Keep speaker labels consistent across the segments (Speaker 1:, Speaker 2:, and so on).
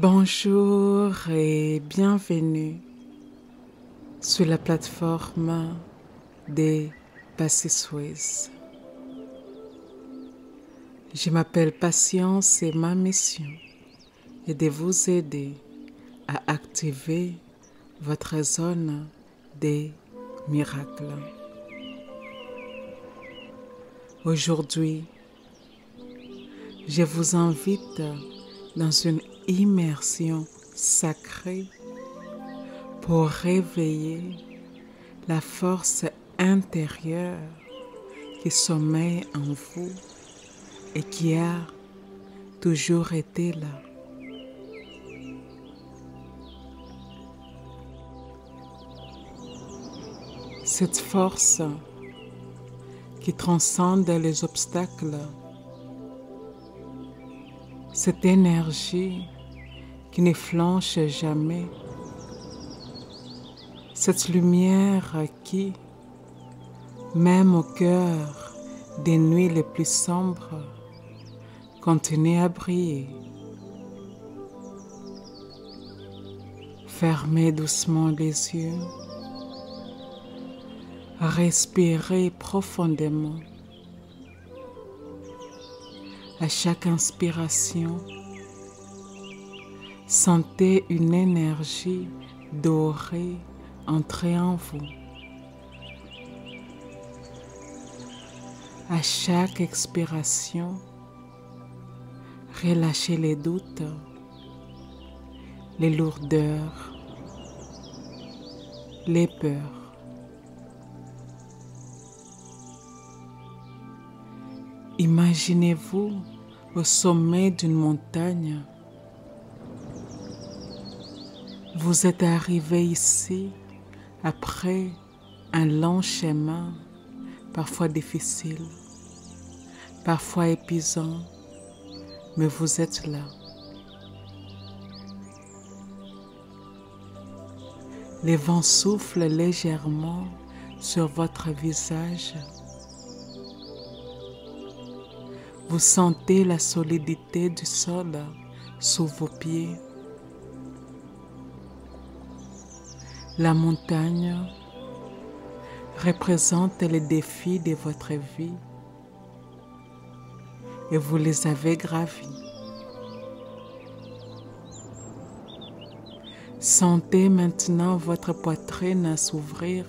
Speaker 1: Bonjour et bienvenue sur la plateforme des Passy-Suisse. Je m'appelle Patience et ma mission est de vous aider à activer votre zone des miracles. Aujourd'hui, je vous invite dans une immersion sacrée pour réveiller la force intérieure qui sommeille en vous et qui a toujours été là. Cette force qui transcende les obstacles, cette énergie qui ne flanche jamais, cette lumière qui, même au cœur des nuits les plus sombres, continue à briller. Fermez doucement les yeux, respirez profondément. À chaque inspiration, sentez une énergie dorée entrer en vous. À chaque expiration, relâchez les doutes, les lourdeurs, les peurs. Imaginez-vous au sommet d'une montagne. Vous êtes arrivé ici après un long chemin, parfois difficile, parfois épuisant, mais vous êtes là. Les vents soufflent légèrement sur votre visage. Vous sentez la solidité du sol sous vos pieds. La montagne représente les défis de votre vie et vous les avez gravis. Sentez maintenant votre poitrine s'ouvrir,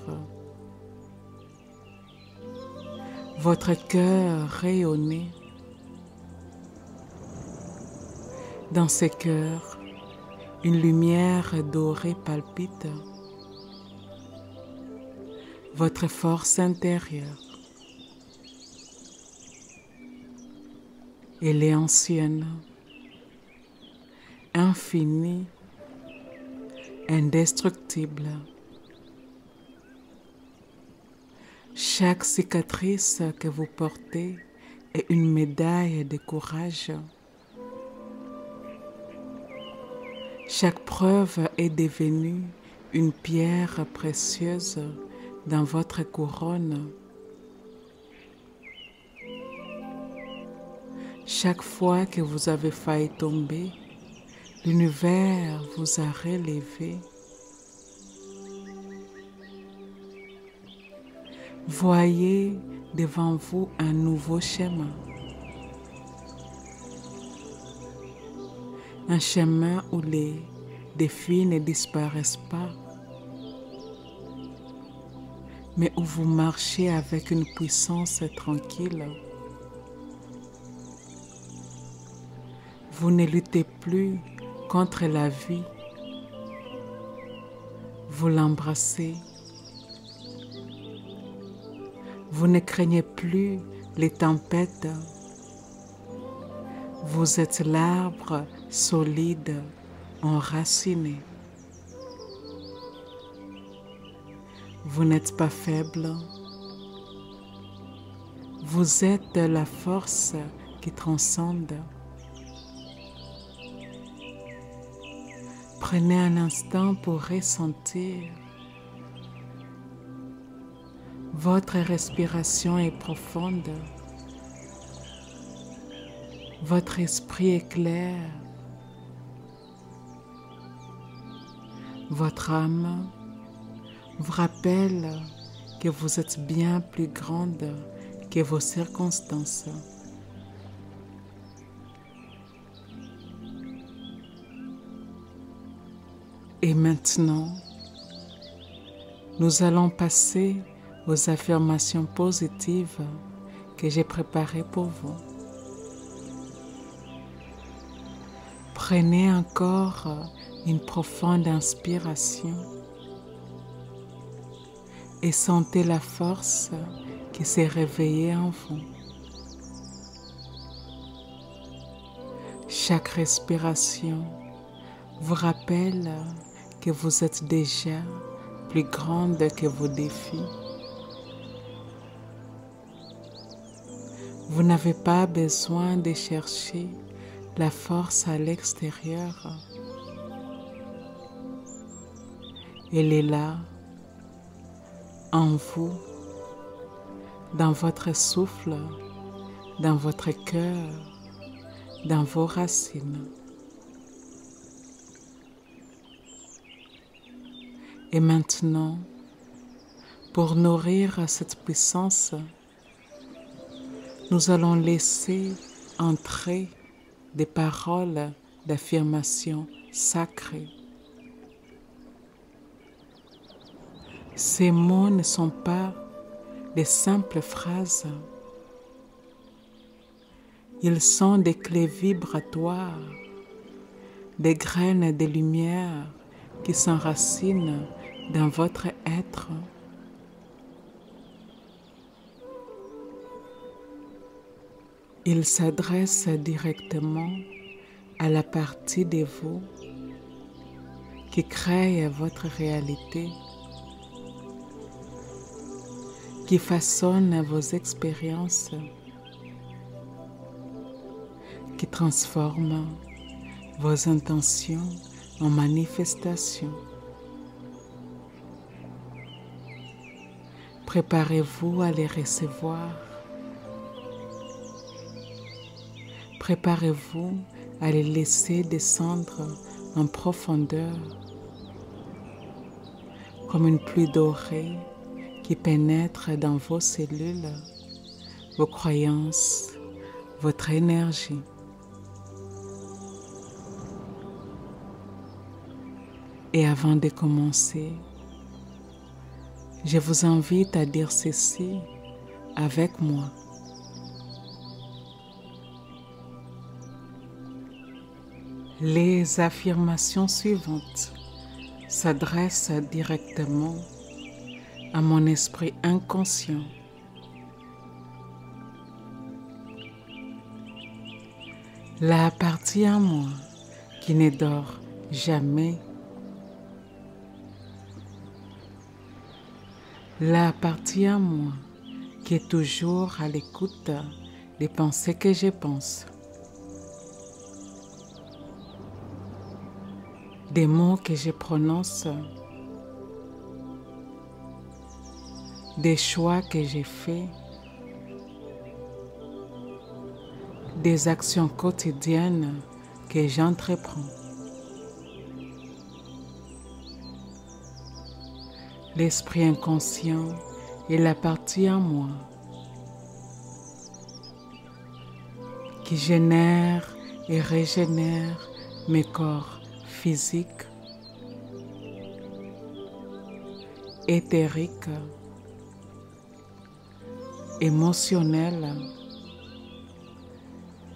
Speaker 1: votre cœur rayonner. Dans ce cœur, une lumière dorée palpite. Votre force intérieure. Elle est ancienne, infinie, indestructible. Chaque cicatrice que vous portez est une médaille de courage. Chaque preuve est devenue une pierre précieuse dans votre couronne. Chaque fois que vous avez failli tomber, l'univers vous a relevé. Voyez devant vous un nouveau chemin. Un chemin où les défis ne disparaissent pas, mais où vous marchez avec une puissance tranquille. Vous ne luttez plus contre la vie, vous l'embrassez. Vous ne craignez plus les tempêtes. Vous êtes l'arbre solide, enraciné. Vous n'êtes pas faible. Vous êtes la force qui transcende. Prenez un instant pour ressentir. Votre respiration est profonde. Votre esprit est clair. Votre âme vous rappelle que vous êtes bien plus grande que vos circonstances. Et maintenant, nous allons passer aux affirmations positives que j'ai préparées pour vous. Prenez encore une profonde inspiration et sentez la force qui s'est réveillée en vous. Chaque respiration vous rappelle que vous êtes déjà plus grande que vos défis. Vous n'avez pas besoin de chercher la force à l'extérieur. Elle est là, en vous, dans votre souffle, dans votre cœur, dans vos racines. Et maintenant, pour nourrir cette puissance, nous allons laisser entrer des paroles d'affirmation sacrées. Ces mots ne sont pas des simples phrases. Ils sont des clés vibratoires, des graines de lumière qui s'enracinent dans votre être. Ils s'adressent directement à la partie de vous qui crée votre réalité, qui façonne vos expériences, qui transforme vos intentions en manifestations. Préparez-vous à les recevoir. Préparez-vous à les laisser descendre en profondeur, comme une pluie dorée qui pénètre dans vos cellules, vos croyances, votre énergie. Et avant de commencer, je vous invite à dire ceci avec moi. Les affirmations suivantes s'adressent directement à mon esprit inconscient. La partie en moi qui ne dort jamais. La partie en moi qui est toujours à l'écoute des pensées que je pense, des mots que je prononce, des choix que j'ai faits, des actions quotidiennes que j'entreprends. L'esprit inconscient est la partie en moi qui génère et régénère mes corps physiques, éthériques, émotionnels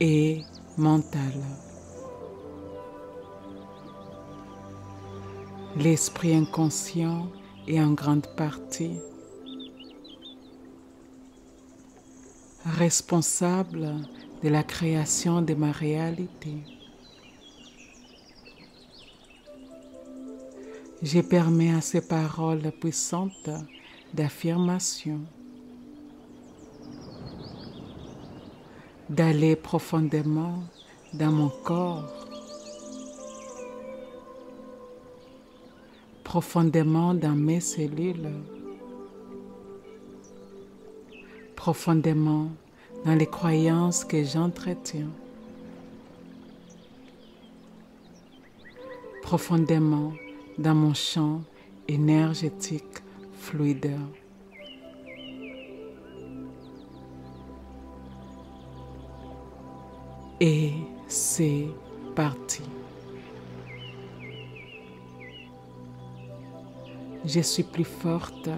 Speaker 1: et mentaux. L'esprit inconscient est en grande partie responsable de la création de ma réalité. Je permets à ces paroles puissantes d'affirmation d'aller profondément dans mon corps, profondément dans mes cellules, profondément dans les croyances que j'entretiens, profondément dans mon champ énergétique fluide. Et c'est parti. Je suis plus forte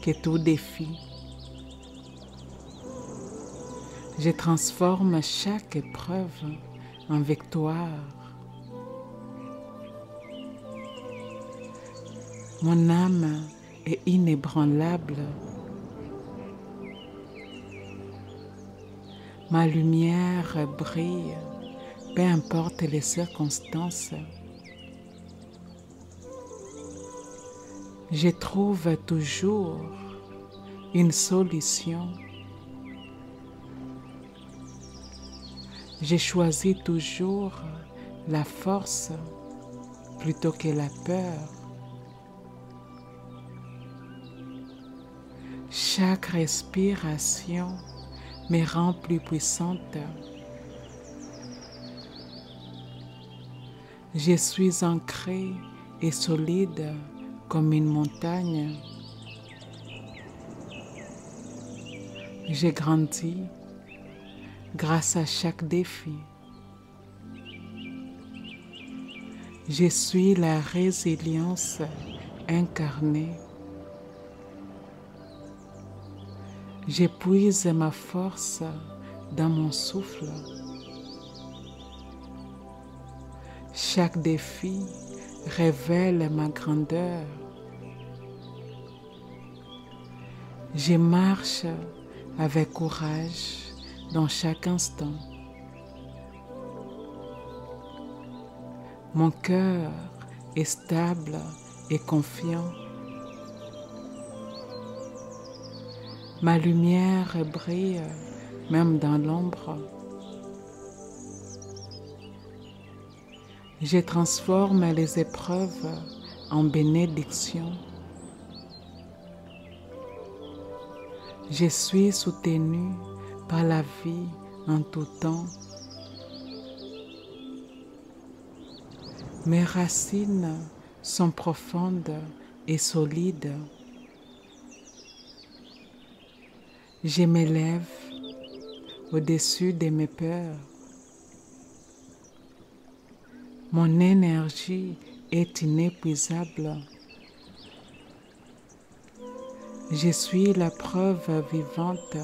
Speaker 1: que tout défi. Je transforme chaque épreuve en victoire. Mon âme est inébranlable. Ma lumière brille, peu importe les circonstances. Je trouve toujours une solution. Je choisis toujours la force plutôt que la peur. Chaque respiration me rend plus puissante. Je suis ancrée et solide comme une montagne. J'ai grandi grâce à chaque défi. Je suis la résilience incarnée. J'épuise ma force dans mon souffle. Chaque défi révèle ma grandeur. Je marche avec courage dans chaque instant. Mon cœur est stable et confiant. Ma lumière brille même dans l'ombre. Je transforme les épreuves en bénédictions. Je suis soutenue par la vie en tout temps. Mes racines sont profondes et solides. Je m'élève au-dessus de mes peurs. Mon énergie est inépuisable. Je suis la preuve vivante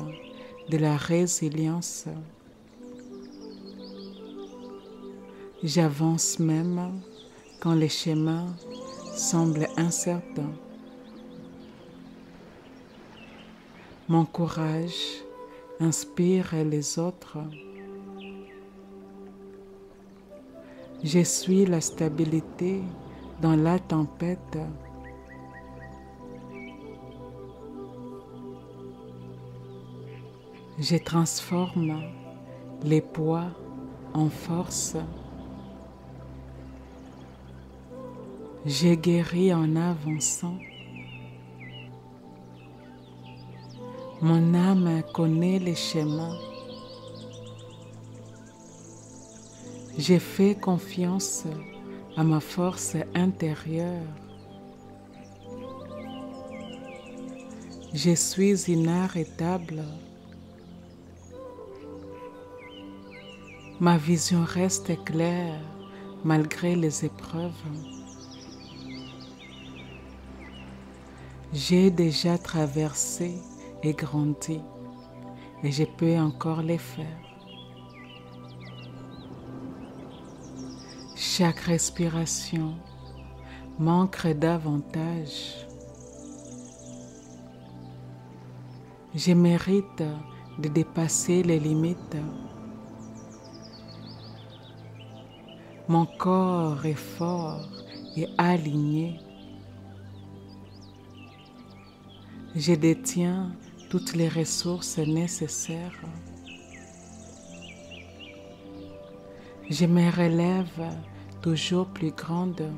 Speaker 1: de la résilience. J'avance même quand les chemins semblent incertains. Mon courage inspire les autres. Je suis la stabilité dans la tempête. Je transforme les poids en force. Je guéris en avançant. Mon âme connaît les chemins. Je fais confiance à ma force intérieure. Je suis inarrêtable. Ma vision reste claire malgré les épreuves. J'ai déjà traversé et grandi et je peux encore les faire. Chaque respiration m'ancre davantage. Je mérite de dépasser les limites. Mon corps est fort et aligné. Je détiens toutes les ressources nécessaires. Je me relève toujours plus grande.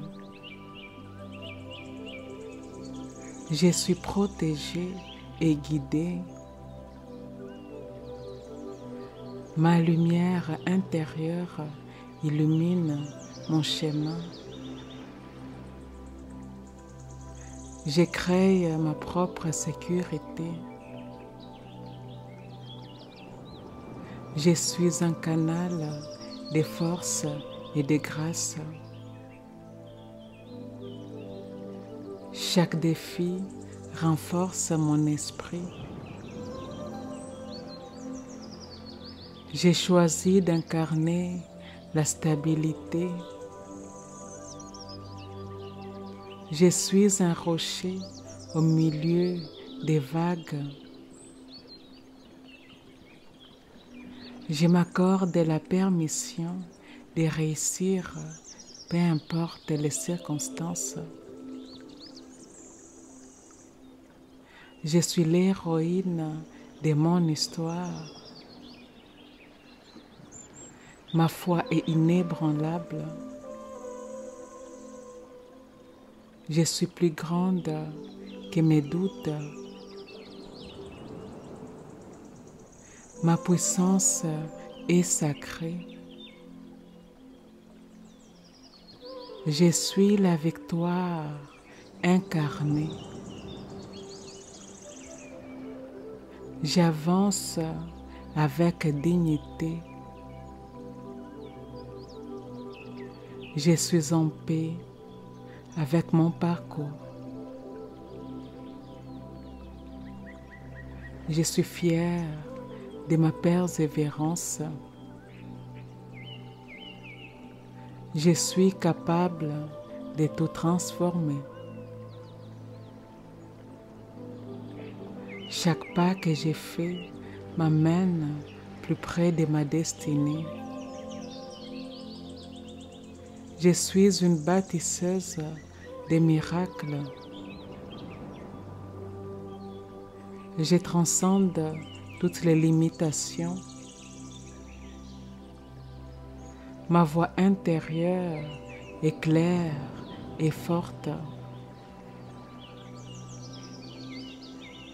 Speaker 1: Je suis protégée et guidée. Ma lumière intérieure illumine mon chemin. Je crée ma propre sécurité. Je suis un canal de force et de grâce. Chaque défi renforce mon esprit. J'ai choisi d'incarner la stabilité. Je suis un rocher au milieu des vagues. Je m'accorde la permission de réussir, peu importe les circonstances. Je suis l'héroïne de mon histoire. Ma foi est inébranlable. Je suis plus grande que mes doutes. Ma puissance est sacrée. Je suis la victoire incarnée. J'avance avec dignité. Je suis en paix avec mon parcours. Je suis fière de ma persévérance. Je suis capable de tout transformer. Chaque pas que j'ai fait m'amène plus près de ma destinée. Je suis une bâtisseuse de miracles. Je transcende toutes les limitations. Ma voix intérieure est claire et forte.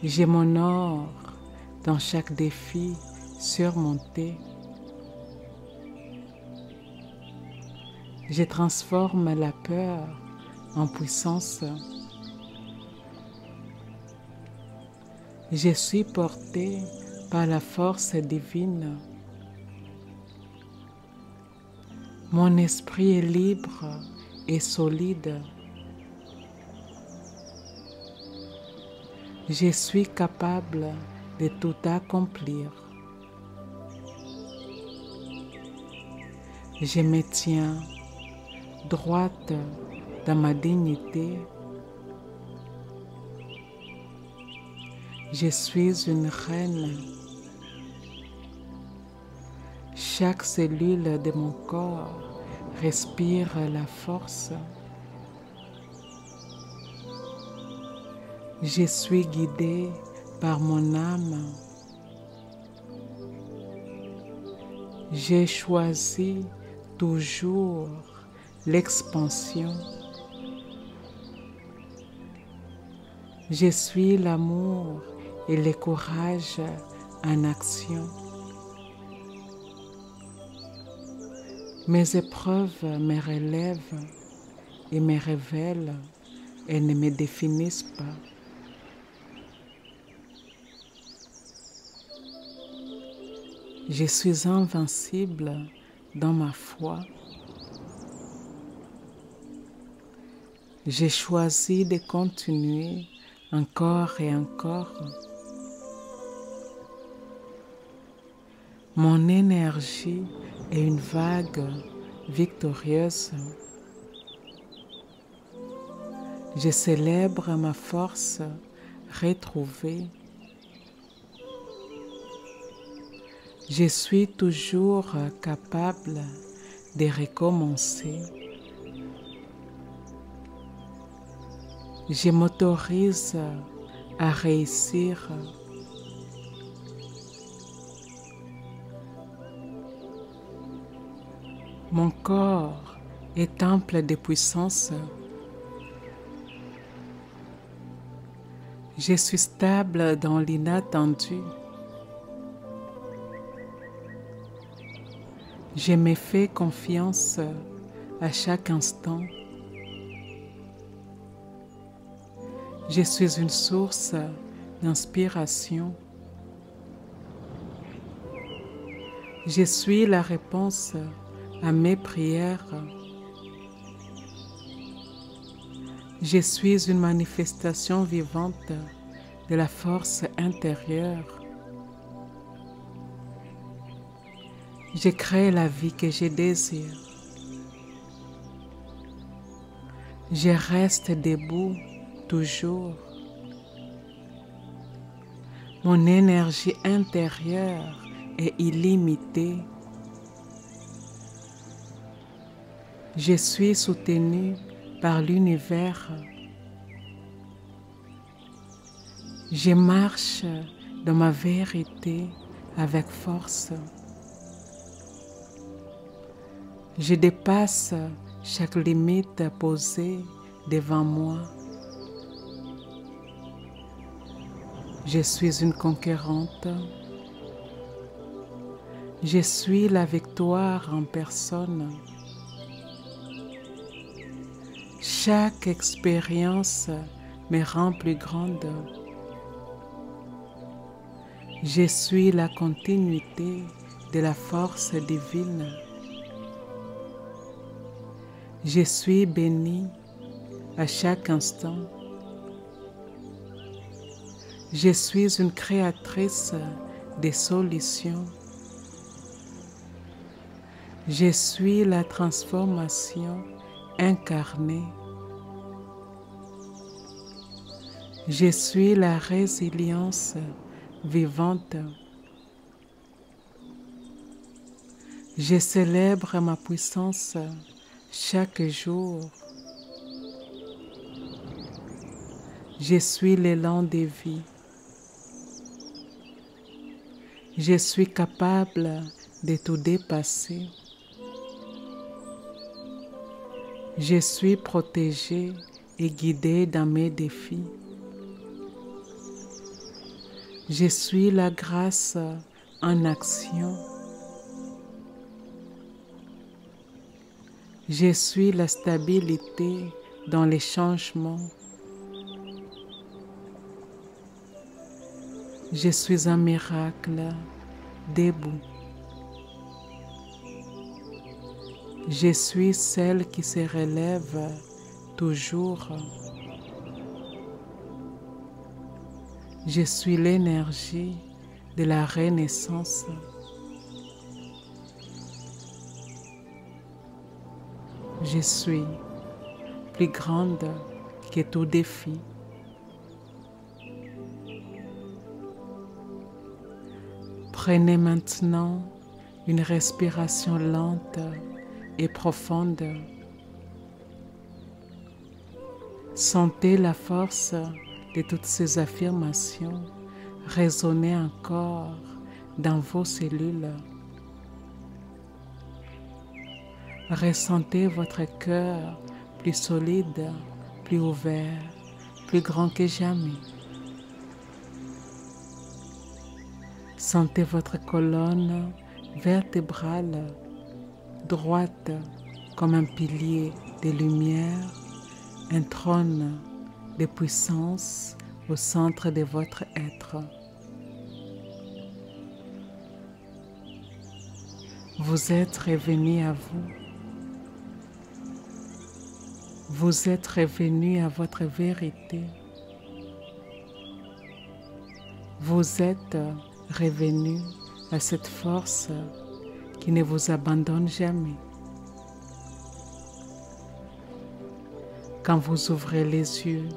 Speaker 1: Je m'honore dans chaque défi surmonté. Je transforme la peur en puissance. Je suis portée par la force divine. Mon esprit est libre et solide. Je suis capable de tout accomplir. Je me tiens droite dans ma dignité. Je suis une reine. Chaque cellule de mon corps respire la force. Je suis guidée par mon âme. J'ai choisi toujours l'expansion. Je suis l'amour et le courage en action. Mes épreuves me relèvent et me révèlent et ne me définissent pas. Je suis invincible dans ma foi. J'ai choisi de continuer encore et encore. Mon énergie est une vague victorieuse. Je célèbre ma force retrouvée. Je suis toujours capable de recommencer. Je m'autorise à réussir. Mon corps est temple de puissance. Je suis stable dans l'inattendu. Je me fais confiance à chaque instant. Je suis une source d'inspiration. Je suis la réponse à mes prières. Je suis une manifestation vivante de la force intérieure. Je crée la vie que je désire. Je reste debout toujours. Mon énergie intérieure est illimitée. Je suis soutenu par l'univers. Je marche dans ma vérité avec force. Je dépasse chaque limite posée devant moi. Je suis une conquérante. Je suis la victoire en personne. Chaque expérience me rend plus grande. Je suis la continuité de la force divine. Je suis béni à chaque instant. Je suis une créatrice des solutions. Je suis la transformation incarnée. Je suis la résilience vivante. Je célèbre ma puissance chaque jour. Je suis l'élan de vie. Je suis capable de tout dépasser. Je suis protégé et guidé dans mes défis. Je suis la grâce en action. Je suis la stabilité dans les changements. Je suis un miracle debout. Je suis celle qui se relève toujours. Je suis l'énergie de la renaissance. Je suis plus grande que tout défi. Prenez maintenant une respiration lente et profonde. Sentez la force de toutes ces affirmations résonner encore dans vos cellules. Ressentez votre cœur plus solide, plus ouvert, plus grand que jamais. Sentez votre colonne vertébrale droite comme un pilier de lumière, un trône de puissance au centre de votre être. Vous êtes revenu à vous. Vous êtes revenu à votre vérité. Vous êtes revenu à cette force qui ne vous abandonne jamais. Quand vous ouvrez les yeux,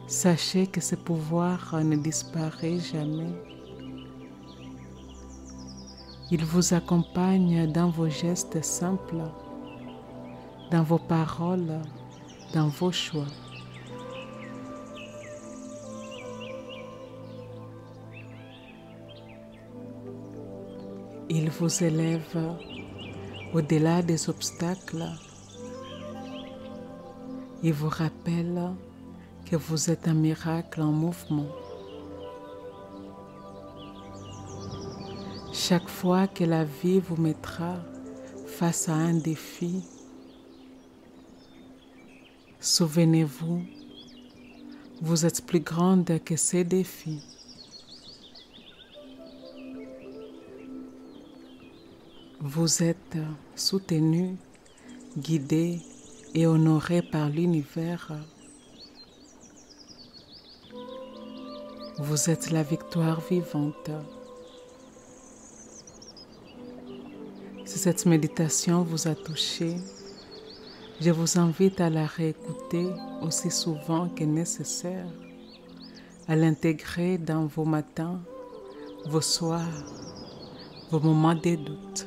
Speaker 1: sachez que ce pouvoir ne disparaît jamais. Il vous accompagne dans vos gestes simples, dans vos paroles, dans vos choix. Il vous élève au-delà des obstacles. Il vous rappelle que vous êtes un miracle en mouvement. Chaque fois que la vie vous mettra face à un défi, souvenez-vous, Vous êtes plus grande que ces défis. Vous êtes soutenu, guidé et honoré par l'univers. Vous êtes la victoire vivante. Si cette méditation vous a touché, je vous invite à la réécouter aussi souvent que nécessaire, à l'intégrer dans vos matins, vos soirs, vos moments de doute.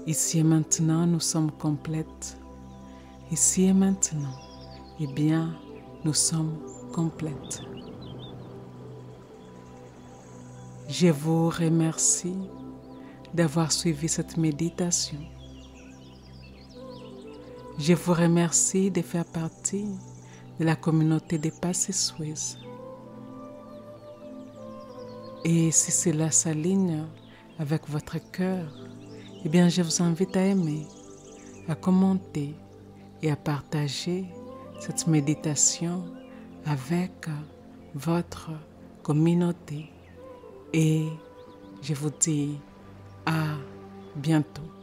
Speaker 1: Ici et maintenant, nous sommes complètes. Ici et maintenant, eh bien, nous sommes complètes. Je vous remercie d'avoir suivi cette méditation. Je vous remercie de faire partie de la communauté des Passés Suisses. Et si cela s'aligne avec votre cœur, eh bien, je vous invite à aimer, à commenter et à partager cette méditation avec votre communauté. Et je vous dis à bientôt.